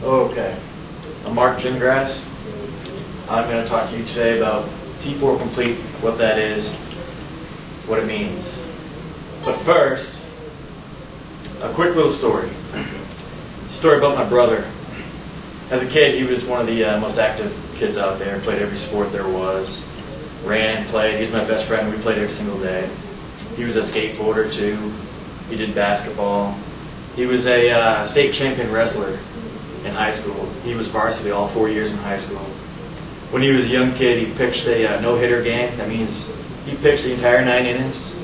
Okay, I'm Mark Gingrass. I'm going to talk to you today about T4 Complete, what that is, what it means. But first, a quick little story. Story about my brother. As a kid, he was one of the most active kids out there, played every sport there was, ran, played. He's my best friend. We played every single day. He was a skateboarder too. He did basketball. He was a state champion wrestler in high school. He was varsity all 4 years in high school. When he was a young kid, he pitched a no-hitter game. That means he pitched the entire 9 innings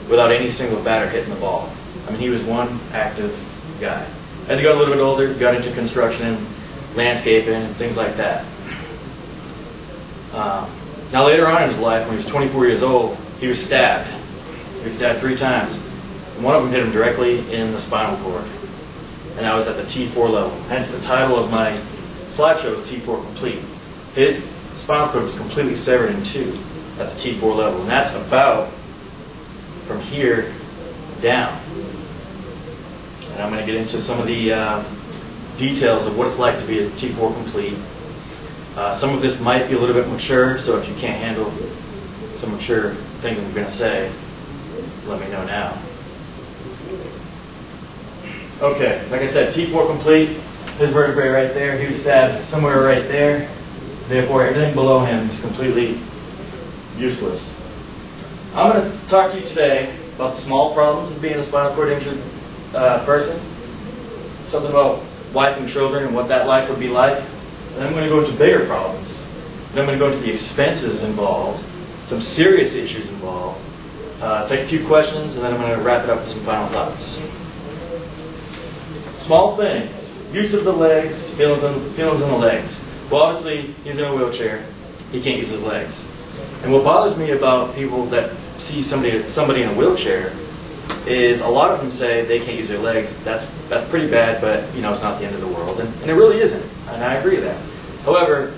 without any single batter hitting the ball. I mean, he was one active guy. As he got a little bit older, he got into construction and landscaping and things like that. Now later on in his life, when he was 24 years old, he was stabbed. He was stabbed 3 times. And one of them hit him directly in the spinal cord. And that was at the T4 level. Hence the title of my slideshow is T4 Complete. His spinal cord was completely severed in 2 at the T4 level. And that's about from here down. And I'm going to get into some of the details of what it's like to be a T4 Complete. Some of this might be a little bit mature, so if you can't handle some mature things I'm going to say, let me know now. Okay, like I said, T4 Complete, his vertebrae right there, he was stabbed somewhere right there. Therefore, everything below him is completely useless. I'm going to talk to you today about the small problems of being a spinal cord injured person, something about wife and children and what that life would be like, and then I'm going to go into bigger problems. Then I'm going to go into the expenses involved, some serious issues involved, take a few questions, and then I'm going to wrap it up with some final thoughts. Small things, use of the legs, feelings in the legs. Well, obviously, he's in a wheelchair. He can't use his legs. And what bothers me about people that see somebody in a wheelchair is a lot of them say they can't use their legs. That's pretty bad, but you know, it's not the end of the world. And it really isn't, and I agree with that. However,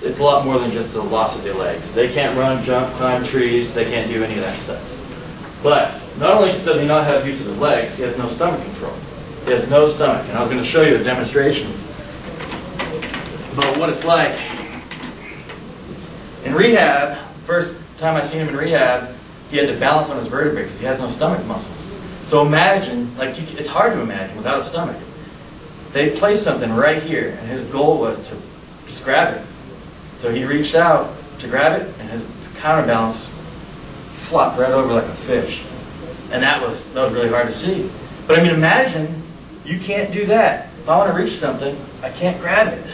it's a lot more than just the loss of their legs. They can't run, jump, climb trees. They can't do any of that stuff. But not only does he not have use of his legs, he has no stomach control. He has no stomach. And I was going to show you a demonstration about what it's like. In rehab, first time I seen him in rehab, he had to balance on his vertebrae because he has no stomach muscles. So imagine, it's hard to imagine without a stomach. They placed something right here, and his goal was to just grab it. So he reached out to grab it, and his counterbalance flopped right over like a fish. And that was really hard to see. But I mean, imagine you can't do that. If I want to reach something, I can't grab it.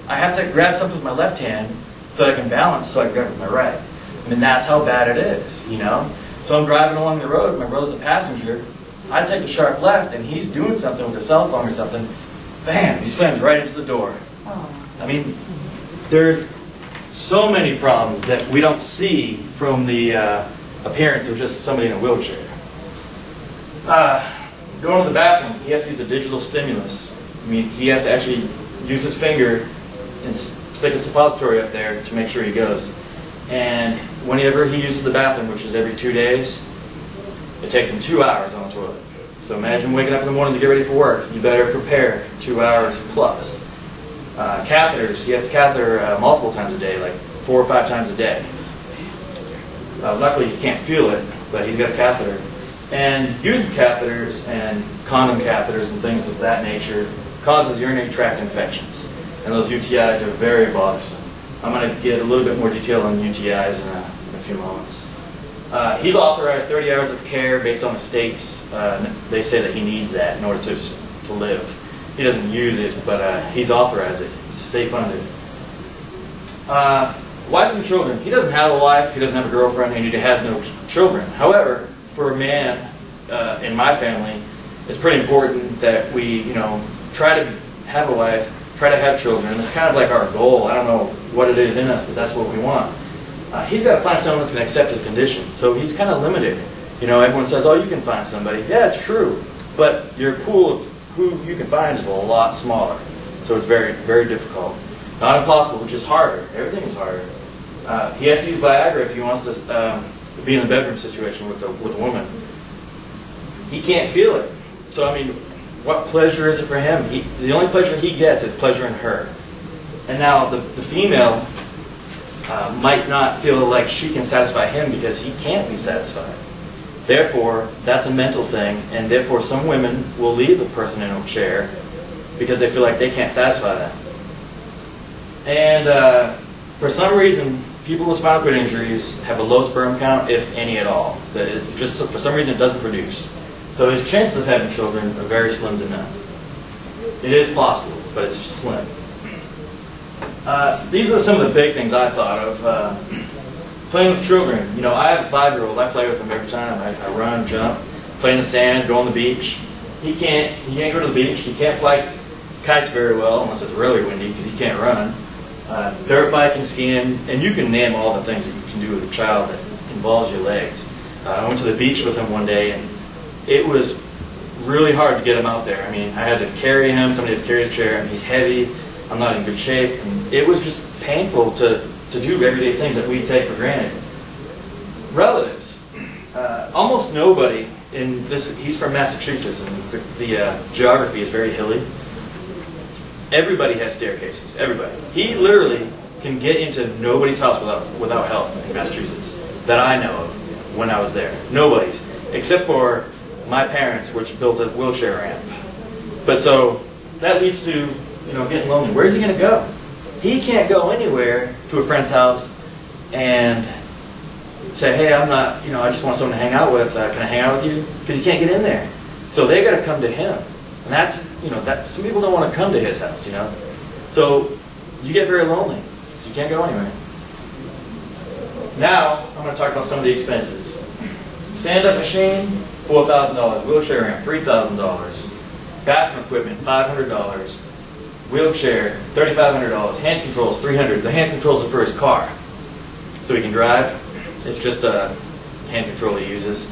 I have to grab something with my left hand so that I can balance, so I can grab it with my right. I mean, that's how bad it is, you know? So I'm driving along the road, my brother's a passenger, I take a sharp left, and he's doing something with a cell phone or something, bam, he slams right into the door. I mean, there's so many problems that we don't see from the appearance of just somebody in a wheelchair. Going to the bathroom, he has to use a digital stimulus. I mean, he has to actually use his finger and stick a suppository up there to make sure he goes. And whenever he uses the bathroom, which is every 2 days, it takes him 2 hours on the toilet. So imagine waking up in the morning to get ready for work. You better prepare 2 hours plus. Catheters, he has to catheter multiple times a day, like 4 or 5 times a day. Luckily, he can't feel it, but he's got a catheter. And using catheters and condom catheters and things of that nature causes urinary tract infections. And those UTIs are very bothersome. I'm going to get a little bit more detail on UTIs in a few moments. He's authorized 30 hours of care based on the states. They say that he needs that in order to live. He doesn't use it, but he's authorized it. It's state funded. Wife and children. He doesn't have a wife, he doesn't have a girlfriend, and he has no children. However, for a man in my family, it's pretty important that we, try to have a wife, try to have children. And it's kind of like our goal. I don't know what it is in us, but that's what we want. He's got to find someone that's going to accept his condition. So he's kind of limited. Everyone says, oh, you can find somebody. Yeah, it's true. But your pool of who you can find is a lot smaller. So it's very, very difficult. Not impossible, which is harder. Everything is harder. He has to use Viagra if he wants to be in the bedroom situation with a woman. He can't feel it. So, I mean, what pleasure is it for him? The only pleasure he gets is pleasure in her. And now the female might not feel like she can satisfy him because he can't be satisfied. Therefore, that's a mental thing, and therefore some women will leave a person in a chair because they feel like they can't satisfy them. And for some reason, people with spinal cord injuries have a low sperm count, if any at all. That is just for some reason it doesn't produce. So his chances of having children are very slim to none. It is possible, but it's slim. These are some of the big things I thought of. Playing with children. You know, I have a 5-year-old. I play with him every time. I run, jump, play in the sand, go on the beach. He can't go to the beach. He can't fly kites very well unless it's really windy because he can't run. Dirt biking, skiing, and you can name all the things that you can do with a child that involves your legs. I went to the beach with him one day, and it was really hard to get him out there. I mean, I had to carry him, somebody had to carry his chair, and he's heavy, I'm not in good shape, and it was just painful to do everyday things that we take for granted. Relatives. Almost nobody in this, he's from Massachusetts, and the geography is very hilly. Everybody has staircases, everybody. He literally can get into nobody's house without help in Massachusetts that I know of when I was there. Nobody's, except for my parents, which built a wheelchair ramp. But so that leads to, you know, getting lonely. Where's he going to go? He can't go anywhere to a friend's house and say, hey, I'm not, you know, I just want someone to hang out with. Can I hang out with you? Because you can't get in there. So they got to come to him. And that's, you know, that some people don't want to come to his house, you know. So you get very lonely because you can't go anywhere. Now I'm going to talk about some of the expenses. Stand-up machine, $4,000. Wheelchair ramp, $3,000. Bathroom equipment, $500. Wheelchair, $3,500. Hand controls, $300. The hand controls are for his car, so he can drive. It's just a hand control he uses.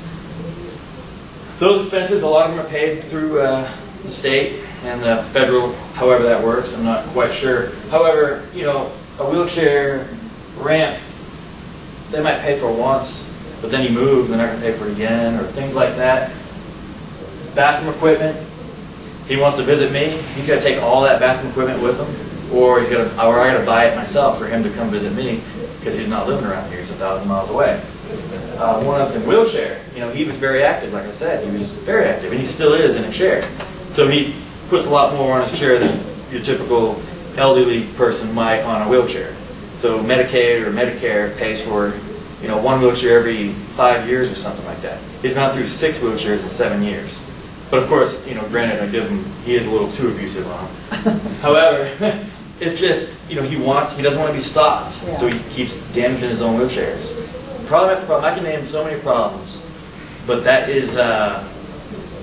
Those expenses, a lot of them are paid through the state and the federal, however that works. I'm not quite sure. However, you know, a wheelchair ramp, they might pay for once, but then you move, they're not going to pay for it again, or things like that. Bathroom equipment. He wants to visit me. He's got to take all that bathroom equipment with him, or I got to buy it myself for him to come visit me because he's not living around here. He's 1,000 miles away. One other thing, wheelchair. You know, he was very active, like I said. He was very active, and he still is in a chair. So he puts a lot more on his chair than your typical elderly person might on a wheelchair. So Medicaid or Medicare pays for, you know, one wheelchair every 5 years or something like that. He's gone through 6 wheelchairs in 7 years. But of course, you know, granted, I give him, he is a little too abusive on him. However, it's just, you know, he doesn't want to be stopped, yeah. So he keeps damaging his own wheelchairs. Problem after problem, I can name so many problems, but that is,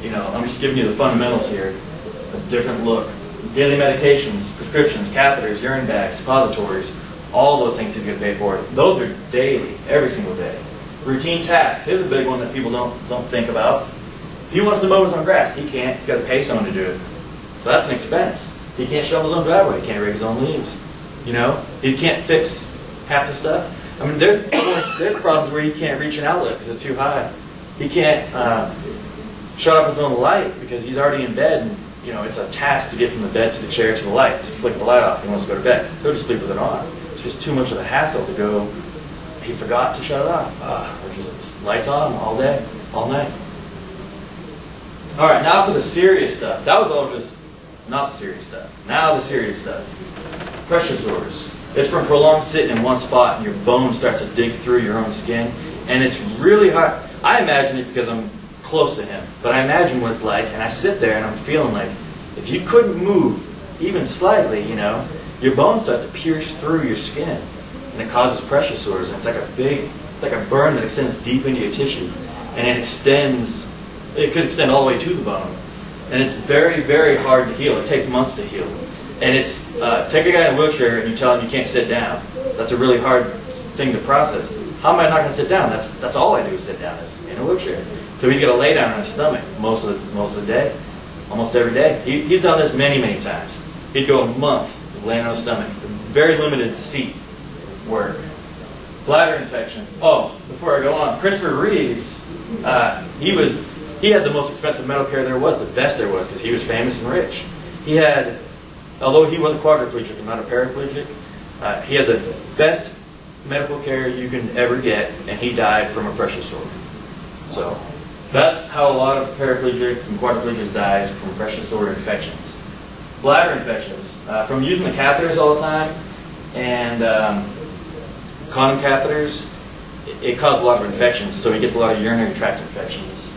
you know, I'm just giving you the fundamentals here. A different look. Daily medications, prescriptions, catheters, urine bags, suppositories, all those things he's going to pay for. Those are daily, every single day. Routine tasks. Here's a big one that people don't think about. If he wants to mow his own grass, he can't. He's got to pay someone to do it. So that's an expense. He can't shovel his own driveway. He can't rake his own leaves. You know, he can't fix half the stuff. I mean, there's problems where he can't reach an outlet because it's too high. He can't shut off his own light because he's already in bed, and you know it's a task to get from the bed to the chair to the light to flick the light off. He wants to go to bed. He'll just sleep with it on. It's just too much of a hassle to go. He forgot to shut it off. Or just lights on all day, all night. All right, now for the serious stuff. That was all just not the serious stuff. Now the serious stuff. Pressure sores. It's from prolonged sitting in one spot and your bone starts to dig through your own skin. And it's really hard. I imagine it because I'm close to him. But I imagine what it's like, and I sit there and I'm feeling like if you couldn't move even slightly, you know, your bone starts to pierce through your skin. And it causes pressure sores. And it's like a burn that extends deep into your tissue. And it could extend all the way to the bone. And it's very, very hard to heal. It takes months to heal. And it's, take a guy in a wheelchair and you tell him you can't sit down. That's a really hard thing to process. How am I not going to sit down? That's all I do is sit down, is in a wheelchair. So he's got to lay down on his stomach most of the day, almost every day. He's done this many, many times. He'd go a month laying on his stomach. Very limited seat work. Bladder infections. Oh, before I go on, Christopher Reeves, he was he had the most expensive medical care there was, the best there was, because he was famous and rich. He had, although he was a quadriplegic and not a paraplegic, he had the best medical care you can ever get, and he died from a pressure sore. So that's how a lot of paraplegics and quadriplegics die, from pressure sore infections. Bladder infections, from using the catheters all the time, and condom catheters, it causes a lot of infections, so he gets a lot of urinary tract infections.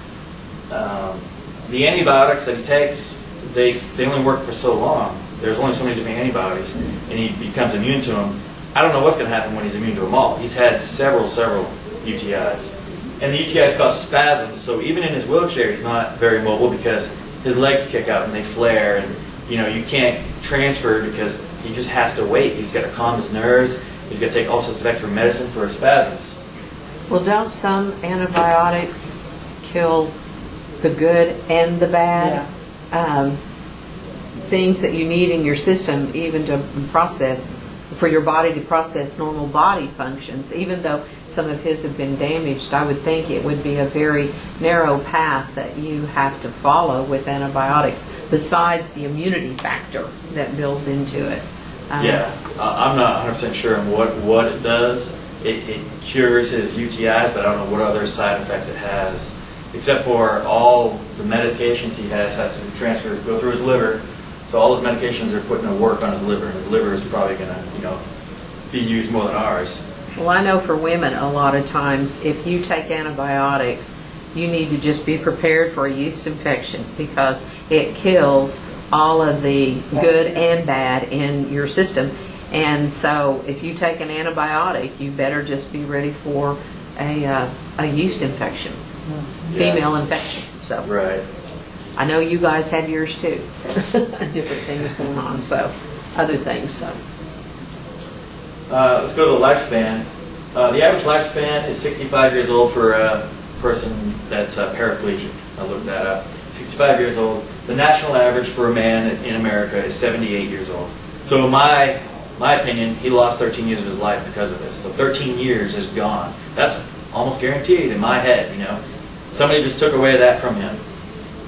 The antibiotics that he takes, they only work for so long. There's only so many different antibodies, and he becomes immune to them. I don't know what's going to happen when he's immune to them all. He's had several UTIs. And the UTIs cause spasms, so even in his wheelchair he's not very mobile because his legs kick out and they flare, and you can't transfer because he just has to wait. He's got to calm his nerves. He's got to take all sorts of extra medicine for his spasms. Well, don't some antibiotics kill the good and the bad? Yeah. Things that you need in your system, even to process, for your body to process normal body functions. Even though some of his have been damaged, I would think it would be a very narrow path that you have to follow with antibiotics, besides the immunity factor that builds into it. Yeah, I'm not 100% sure on what it does. It cures his UTIs, but I don't know what other side effects it has, except for all the medications he has to go through his liver. So all those medications are putting to work on his liver, and his liver is probably going to, be used more than ours. Well, I know for women, a lot of times, if you take antibiotics, you need to just be prepared for a yeast infection, because it kills all of the good and bad in your system. And so if you take an antibiotic, you better just be ready for a yeast infection, female infection. So. Right. I know you guys have yours too. Different things going on, so other things. So let's go to the lifespan. The average lifespan is 65 years old for a person that's paraplegic. I looked that up. 65 years old. The national average for a man in America is 78 years old. So in my opinion, he lost 13 years of his life because of this. So 13 years is gone. That's almost guaranteed in my head. Somebody just took away that from him.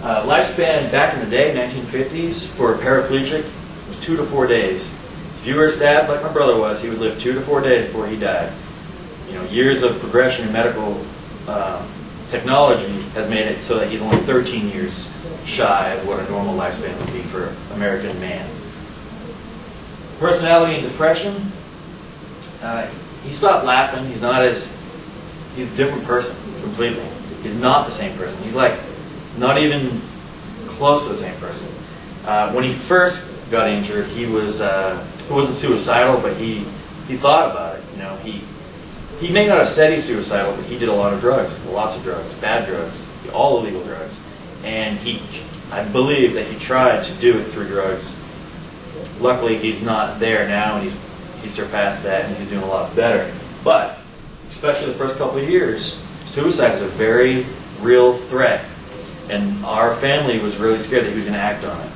Lifespan back in the day, 1950s, for a paraplegic was 2 to 4 days. If you were stabbed like my brother was, he would live 2 to 4 days before he died. Years of progression in medical technology has made it so that he's only 13 years shy of what a normal lifespan would be for an American man. Personality and depression. He stopped laughing. He's a different person completely. He's not the same person. He's like not even close to the same person. When he first got injured, he wasn't suicidal, but he thought about it. He may not have said he's suicidal, but he did a lot of drugs, lots of drugs, bad drugs, all illegal drugs, and I believe that he tried to do it through drugs. Luckily, he's not there now, and he's surpassed that, and he's doing a lot better. But especially the first couple of years, suicide is a very real threat. And our family was really scared that he was going to act on it.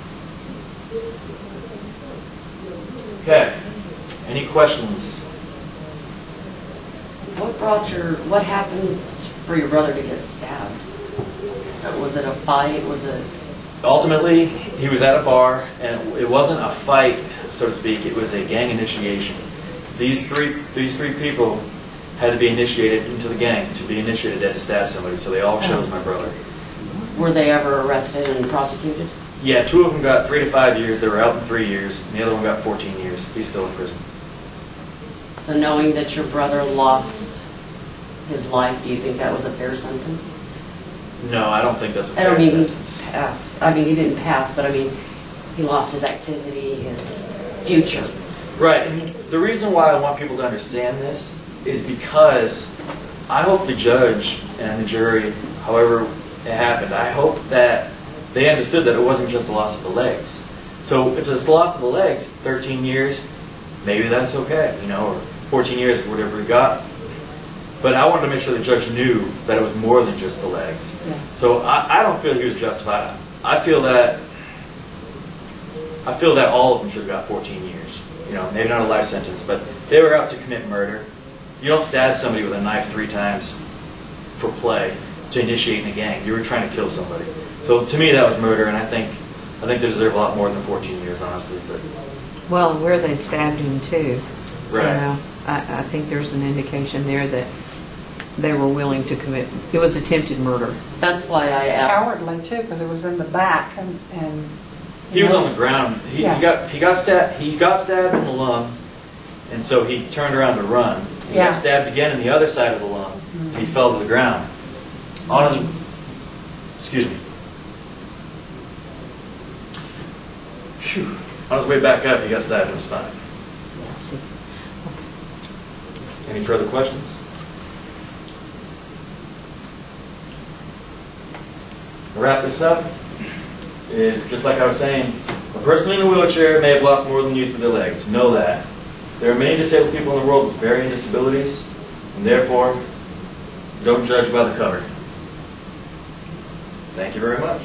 Okay. Any questions? What happened for your brother to get stabbed? Was it a fight? Ultimately, he was at a bar, and it wasn't a fight, so to speak. It was a gang initiation. These three people had to be initiated into the gang. To be initiated, they had to stab somebody, so they all chose my brother. Were they ever arrested and prosecuted? Yeah, 2 of them got 3 to 5 years. They were out in 3 years, and the other one got 14 years. He's still in prison. So knowing that your brother lost his life, do you think that was a fair sentence? No, I don't think that's a fair sentence. He didn't pass, but he lost his activity, his future. Right, and the reason why I want people to understand this is because I hope the judge and the jury, however it happened, I hope that they understood that it wasn't just the loss of the legs. So if it's the loss of the legs, 13 years, maybe that's okay, or 14 years, whatever he got. But I wanted to make sure the judge knew that it was more than just the legs. Yeah. So I don't feel he was justified. I feel that all of them should have got 14 years. Maybe not a life sentence, but they were out to commit murder. You don't stab somebody with a knife 3 times for play. to initiating a gang. You were trying to kill somebody. So to me, that was murder, and I think they deserve a lot more than 14 years, honestly. But Well, where they stabbed him too. Right. You know, I think there's an indication there that they were willing to commit. It was attempted murder. That's why I It's asked. cowardly too, because it was in the back and. he was on the ground. He got stabbed in the lung, and so he turned around to run. He Yeah. got stabbed again in the other side of the lung. And he fell to the ground. On his, excuse me. Phew. On his way back up, he got stabbed in the spine. Yeah, see. Any further questions? To wrap this up, is just like I was saying, a person in a wheelchair may have lost more than use of their legs. Know that. There are many disabled people in the world with varying disabilities, and therefore, don't judge by the cover. Thank you very much.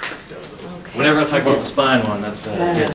Okay. Whenever I talk about the spine one, that's